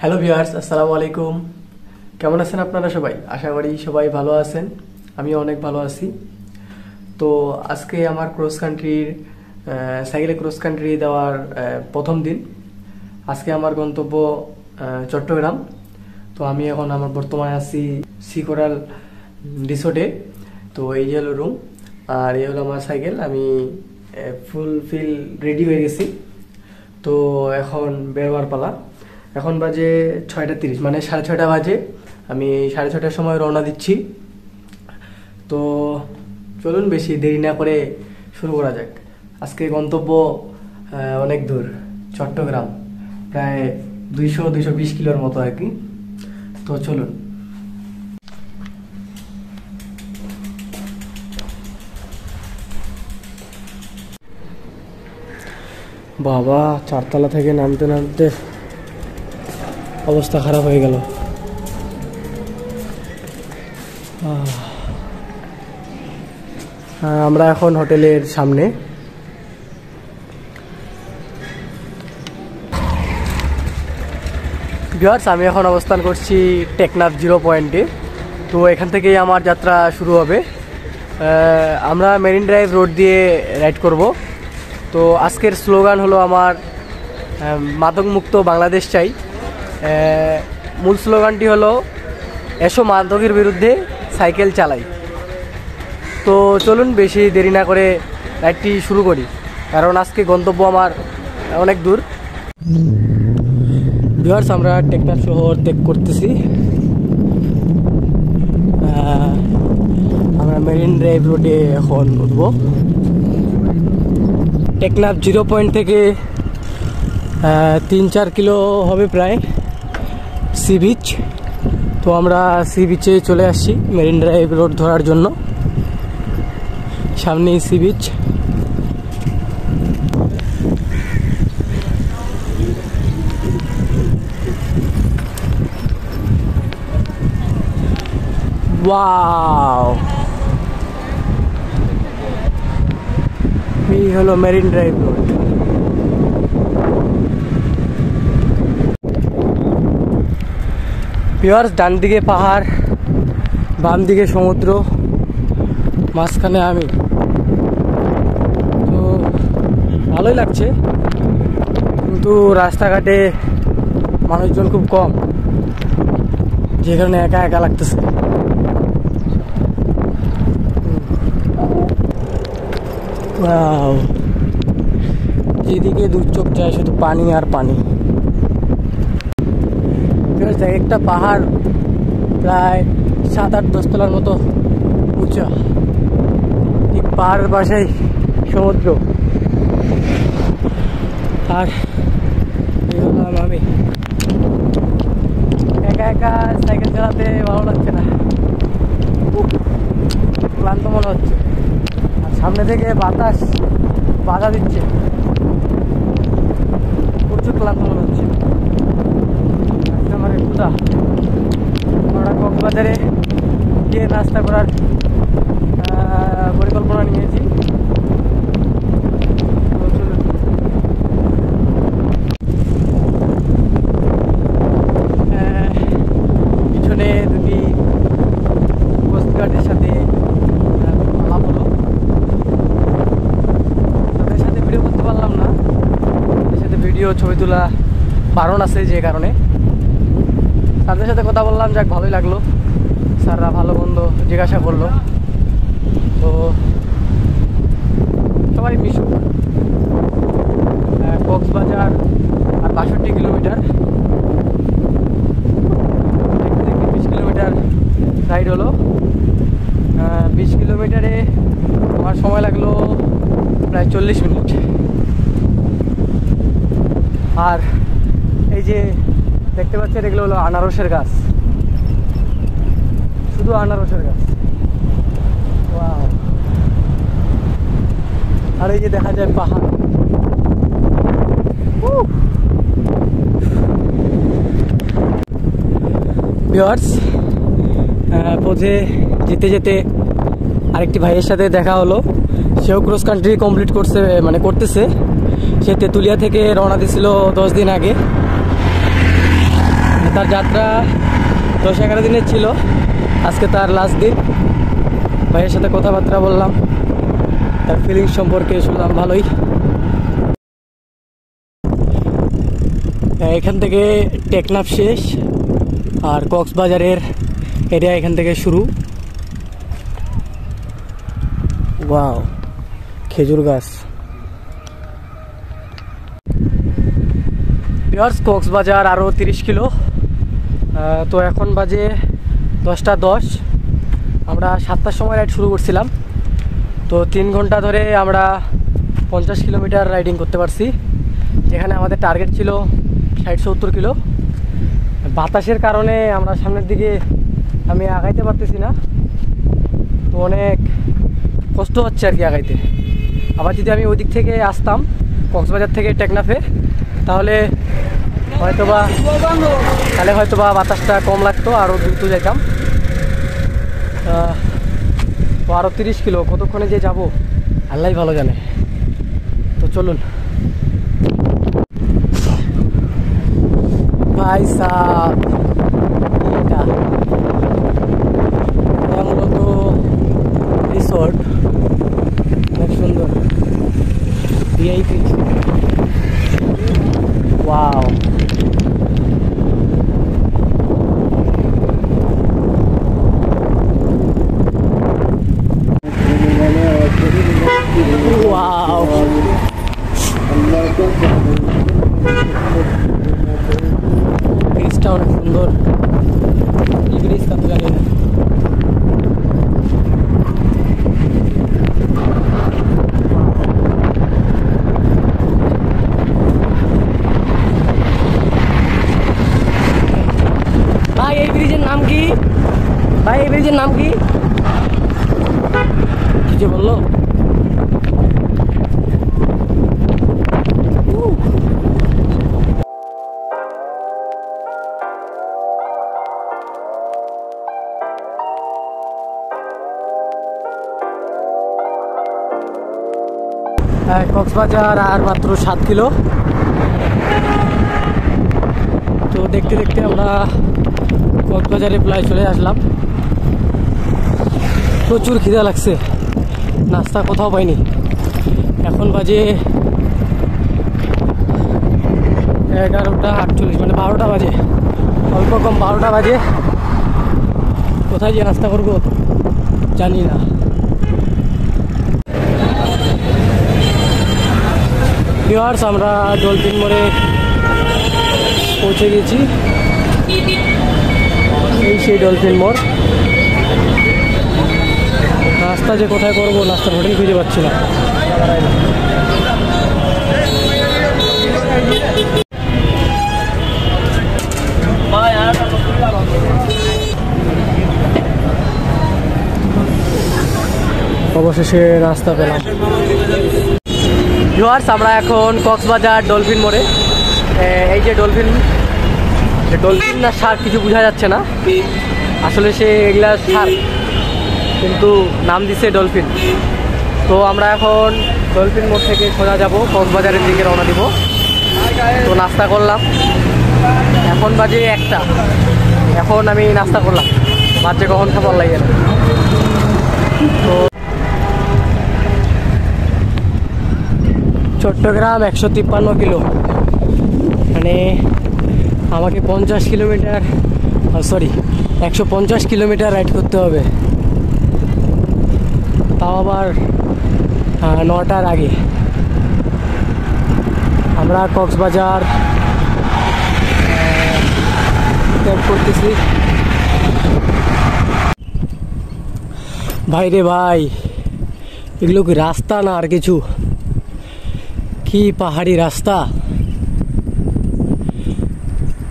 Hello viewers, আসসালামু আলাইকুম। কেমন আছেন আপনারা সবাই? আশা করি সবাই ভালো আছেন। আমিও অনেক ভালো আছি। তো আজকে আমার সাইকেলে ক্রস কান্ট্রি দেওয়ার প্রথম দিন। আজকে আমার গন্তব্য চট্টগ্রাম। তো আমি এখন বর্তমানে আছি সিকোরাল রিসোর্টে। তো এই যে হলো রুম, আর এই হলো আমার সাইকেল। আমি ফুলফিল রেডি হয়ে গেছি। তো এখন বেরোবার পালা। এখন বাজে 6:30, মানে 6:30 বাজে। আমি 6:30টার সময় রওনা দিচ্ছি। তো চলুন বেশি দেরি না করে শুরু করা যাক। আজকে গন্তব্য অনেক দূর, চট্টগ্রাম, প্রায় 200-220 কিলোর মতো আর কি। তো চলুন। বাবা, 4তলা থেকে নামতে নামতে অবস্থা খারাপ হয়ে গেল। আমরা এখন হোটেলের সামনে। ভিউয়ার্স, আমি এখন অবস্থান করছি টেকনাফ 0 পয়েন্টে। তো এখান থেকেই আমার যাত্রা শুরু হবে। আমরা মেরিন ড্রাইভ রোড দিয়ে রাইড করব। তো আজকের স্লোগান হলো আমার মাদকমুক্ত বাংলাদেশ চাই। মূল স্লোগানটি হলো এসো মাদকের বিরুদ্ধে সাইকেল চালাই। তো চলুন বেশি দেরি না করে রাইডটি শুরু করি, কারণ আজকে গন্তব্য আমার অনেক দূর। ভিউয়ার্স, আমরা টেকনাফ শহর ত্যাগ করতেছি। আমরা মেরিন ড্রাইভ রোডে এখন উঠব। টেকনাফ 0 পয়েন্ট থেকে 3-4 কিলো হবে প্রায় সি বিচ। তো আমরা সি বিচে চলে আসছি মেরিন ড্রাইভ রোড ধরার জন্য। সামনেই সি বিচ। ওয়াও, এই হলো মেরিন ড্রাইভ রোড। ভিউয়ার্স, ডান দিকে পাহাড়, বাম দিকে সমুদ্র, মাঝখানে আমি। তো ভালোই লাগছে, কিন্তু রাস্তাঘাটে মানুষজন খুব কম, যে কারণে একা একা লাগতেছে। ওয়াও, যেদিকে দু চোখ যায় শুধু পানি আর পানি। একটা পাহাড় প্রায় 7-8-10 তলার মতো উঁচা। ঠিক পাহাড়ের পাশেই সমুদ্র। আর এই হলাম আমি। একা একা সাইকেল চালাতে ভালো লাগছে না, ক্লান্ত মনে হচ্ছে। আর সামনে থেকে বাতাস বাধা দিচ্ছে, প্রচুর ক্লান্ত মনে হচ্ছে। আমার ক্ষুধা। আমরা কক্সবাজারে গিয়ে নাস্তা করার পরিকল্পনা নিয়েছি। পিছনে দুটি কোস্টগার্ডের সাথে আলাপ হলো। তাদের সাথে ভিডিও করতে পারলাম না, তাদের সাথে ভিডিও ছবি তোলা বারণ আছে, যে কারণে তাদের সাথে কথা বললাম। যাক, ভালোই লাগলো। স্যাররা ভালো মন্দ জিজ্ঞাসা করলো। তো সবাই মিশুক। কক্সবাজার আর 62 কিলোমিটার, 20 কিলোমিটার রাইড হলো। 20 কিলোমিটারে আমার সময় লাগলো প্রায় 40 মিনিট। আর এই যে দেখতে পাচ্ছেন, এগুলো হলো আনারসের গাছ, শুধু আনারসের গাছ। ওয়াও। আর এই যে দেখা যায় পাহাড়। ভিউয়ার্স, পথে যেতে যেতে আরেকটি ভাইয়ের সাথে দেখা হলো। সেও ক্রস কান্ট্রি কমপ্লিট করতেছে। সে তেঁতুলিয়া থেকে রওনা দিয়েছিল 10 দিন আগে। তার যাত্রা 10-11 দিনের ছিল, আজকে তার লাস্ট দিন। ভাইয়ের সাথে কথাবার্তা বললাম, তার ফিলিংস সম্পর্কে শুনলাম ভালোই। এখান থেকে টেকনাফ শেষ আর কক্সবাজারের এরিয়া এখান থেকে শুরু। ওয়াও, খেজুর গাছ। কক্সবাজার আরও 30 কিলো। তো এখন বাজে 10টা 10। আমরা 7টার সময় রাইড শুরু করছিলাম, তো 3 ঘন্টা ধরে আমরা 50 কিলোমিটার রাইডিং করতে পারছি, যেখানে আমাদের টার্গেট ছিল 60-70 কিলো। বাতাসের কারণে আমরা সামনের দিকে আমি আগাইতে পারতেছি না, তো অনেক কষ্ট হচ্ছে আর কি আগাইতে। আবার যদি আমি ওই দিক থেকে আসতাম কক্সবাজার থেকে টেকনাফে, তাহলে হয়তোবা বাতাসটা কম লাগতো, আরও দ্রুত যাইতাম। তো আরও 30 কিলো কতক্ষণে যে যাব আল্লাহই ভালো জানে। তো চলুন ভাই সাহ, এটা মূলত রিসোর্ট, অনেক সুন্দর ভিআইপি। ওয়াও, ওয়াও, ব্রিজটা অনেক সুন্দর। কি ব্রিজ তা তো জানি না। ভাই এই ব্রিজের নাম কি? ভাই এই ব্রিজের নাম কি? কি যে বললো? কক্সবাজার আর মাত্র 7 কিলো। তো দেখতে দেখতে আমরা কক্সবাজারে প্রায় চলে আসলাম। প্রচুর খিদা লাগছে, নাস্তা কোথাও পাইনি। এখন বাজে 11:48, মানে 12টা বাজে, অল্প কম 12টা বাজে। কোথায় যে নাস্তা করবো জানি না। ভিউয়ার্স, আমরা ডলফিন মোড়ে পৌঁছে গেছি। এই সেই ডলফিন মোড়। নাস্তা যে কোথায় করবো, নাস্তার হোটেল খুঁজে পাচ্ছি না। অবশেষে নাস্তা পেলাম। ভিউয়ার্স, আমরা এখন কক্সবাজার ডলফিন মোড়ে। এই যে ডলফিন না শার্ক কিছু বোঝা যাচ্ছে না, আসলে সে এগুলা শার্ক, কিন্তু নাম দিছে ডলফিন। তো আমরা এখন ডলফিন মোড় থেকে সোজা যাব কক্সবাজারের দিকে রওনা দিব। তো নাস্তা করলাম, এখন বাজে 1টা। এখন আমি নাস্তা করলাম, বাচ্চা কখন খাবার লাগে না। তো চট্টগ্রাম 153 কিলো, মানে আমাকে 150 কিলোমিটার রাইড করতে হবে, তাও আবার 9টার আগে। আমরা কক্সবাজার ত্যাগ করতেছি। ভাই রে ভাই, এগুলো কি রাস্তা না আর কিছু? কি পাহাড়ি রাস্তা!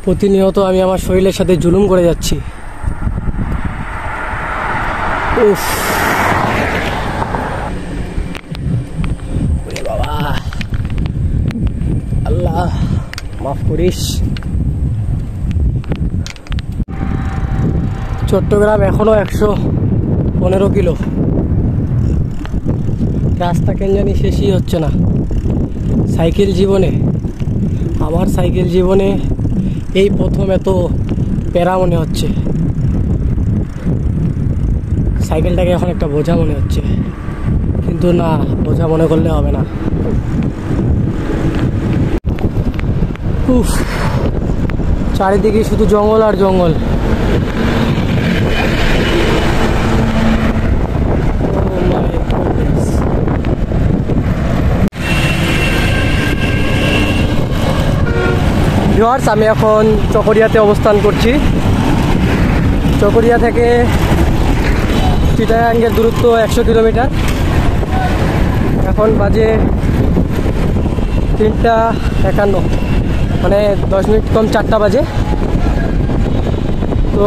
প্রতিনিয়ত আমি আমার শরীরের সাথে জুলুম করে যাচ্ছি। উফ, বাবা আল্লাহ মাফ করিস। চট্টগ্রাম এখনো 115 কিলো। রাস্তা কেন জানি শেষই হচ্ছে না। আমার সাইকেল জীবনে এই প্রথম এত প্যারা মনে হচ্ছে, সাইকেলটাকে এখন একটা বোঝা মনে হচ্ছে, কিন্তু না, বোঝা মনে করলে হবে না। উফ, চারিদিকে শুধু জঙ্গল আর জঙ্গল। ভিউয়ার্স, আমি এখন চকরিয়াতে অবস্থান করছি। চকরিয়া থেকে চিটাগাঙ্গের দূরত্ব 100 কিলোমিটার। এখন বাজে 3:51, মানে 10 মিনিট কম 4টা বাজে। তো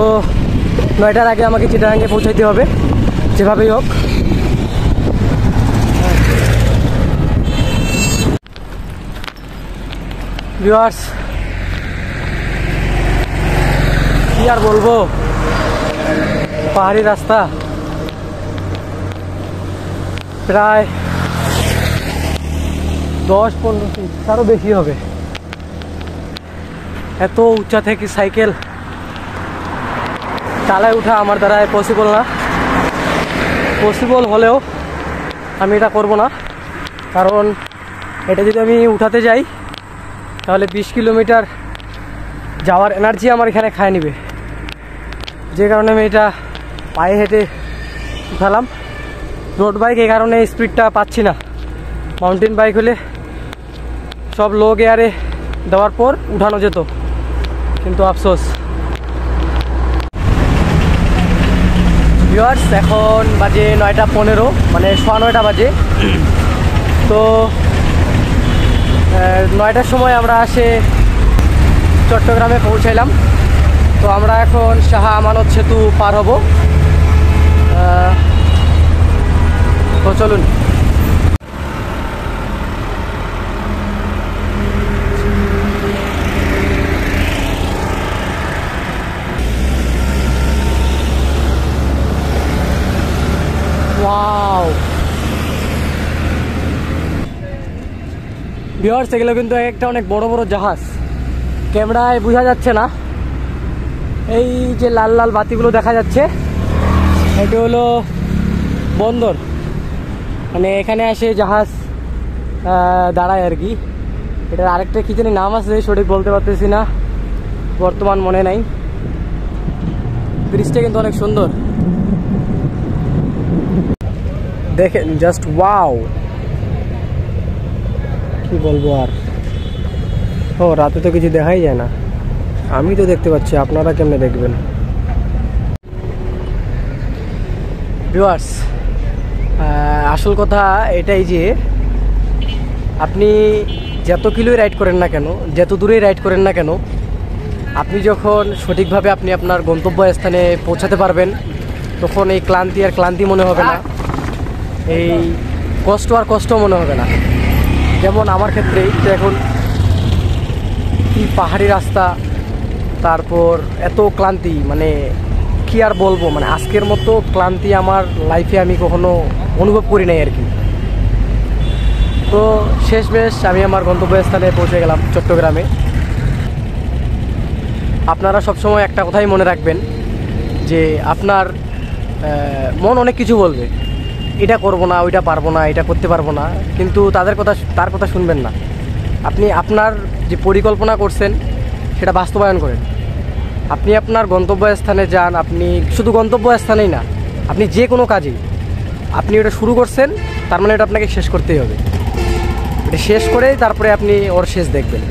9টার আগে আমাকে চিটাগাঙ্গে পৌঁছাইতে হবে যেভাবেই হোক। ভিউয়ার্স, কি আর বলবো, পাহাড়ি রাস্তা, প্রায় 10-15 ফিট, তারও বেশি হবে। এত উঁচা থেকে সাইকেল চালায় ওঠা আমার দ্বারা পসিবল না। পসিবল হলেও আমি এটা করব না, কারণ এটা যদি আমি উঠাতে যাই তাহলে 20 কিলোমিটার যাওয়ার এনার্জি আমার এখানে খায় নিবে। যে কারণে আমি এটা পায়ে হেঁটে উঠালাম। রোড বাইক এই কারণে স্পিডটা পাচ্ছি না। মাউন্টেন বাইক হলে সব লো গিয়ারে দেওয়ার পর উঠানো যেত, কিন্তু আফসোস। ভিউয়ার্স, এখন বাজে 9:15, মানে 9:15 বাজে। তো 9টার সময় আমরা চট্টগ্রামে পৌঁছাইলাম। তো আমরা এখন শাহ আমানত সেতু পার হব। তো চলুন। ওয়াও, ভিউয়ার্স, এগুলো কিন্তু একটা অনেক বড় বড় জাহাজ। ক্যামেরায় বোঝা যাচ্ছে না, এই যে লাল লাল বাতিগুলো দেখা যাচ্ছে, এটা হলো বন্দর, মানে এখানে আসে জাহাজ দাঁড়ায় আর কি। এটার আরেকটা কি জানি নাম আছে, সঠিক বলতে পারতেছি না, বর্তমান মনে নাই। ব্রিজটা কিন্তু অনেক সুন্দর, দেখেন জাস্ট ওয়াও, কি বলবো আর। ও, রাতে তো কিছু দেখাই যায় না, আমি তো দেখতে পাচ্ছি, আপনারা কেমনে দেখবেন? ভিউয়ার্স, আসল কথা এটাই যে আপনি যত কিলোই রাইড করেন না কেন, যত দূরেই রাইড করেন না কেন, আপনি যখন সঠিকভাবে আপনি আপনার গন্তব্যস্থানে পৌঁছাতে পারবেন, তখন এই ক্লান্তি আর ক্লান্তি মনে হবে না, এই কষ্ট আর কষ্ট মনে হবে না। যেমন আমার ক্ষেত্রেই তো এখন কি পাহাড়ি রাস্তা, তারপর এত ক্লান্তি, মানে কি আর বলবো, মানে আজকের মতো ক্লান্তি আমার লাইফে আমি কখনো অনুভব করি নাই আর কি। তো শেষমেশ আমি আমার গন্তব্যস্থানে পৌঁছে গেলাম, চট্টগ্রামে। আপনারা সবসময় একটা কথাই মনে রাখবেন যে আপনার মন অনেক কিছু বলবে, এটা করব না, ওইটা পারবো না, এটা করতে পারবো না, কিন্তু তার কথা শুনবেন না। আপনি আপনার যে পরিকল্পনা করছেন সেটা বাস্তবায়ন করেন। আপনি আপনার গন্তব্যস্থানে যান। আপনি শুধু গন্তব্যস্থানেই না, আপনি যে কোনো কাজেই আপনি ওটা শুরু করছেন, তার মানে এটা আপনাকে শেষ করতেই হবে। এটা শেষ করেই তারপরে আপনি ওর শেষ দেখবেন।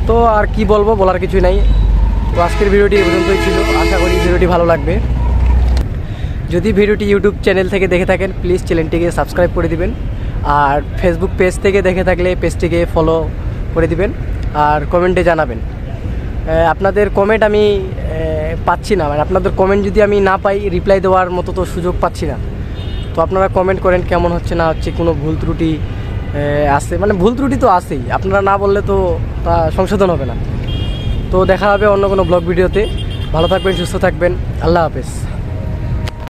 তো আর কি বলবো, বলার কিছুই নাই। তো আজকের ভিডিওটি এই পর্যন্তই ছিল। আশা করি ভিডিওটি ভালো লাগবে। যদি ভিডিওটি ইউটিউব চ্যানেল থেকে দেখে থাকেন, প্লিজ চ্যানেলটিকে সাবস্ক্রাইব করে দিবেন। আর ফেসবুক পেজ থেকে দেখে থাকলে পেজটিকে ফলো করে দিবেন, আর কমেন্টে জানাবেন। আপনাদের কমেন্ট আমি পাচ্ছি না, মানে আপনাদের কমেন্ট যদি আমি না পাই, রিপ্লাই দেওয়ার মতো তো সুযোগ পাচ্ছি না। তো আপনারা কমেন্ট করেন কেমন হচ্ছে না হচ্ছে, কোনো ভুল ত্রুটি আছে, মানে ভুল ত্রুটি তো আছেই, আপনারা না বললে তো তা সংশোধন হবে না। তো দেখা হবে অন্য কোনো ব্লগ ভিডিওতে। ভালো থাকবেন, সুস্থ থাকবেন, আল্লাহ হাফেজ।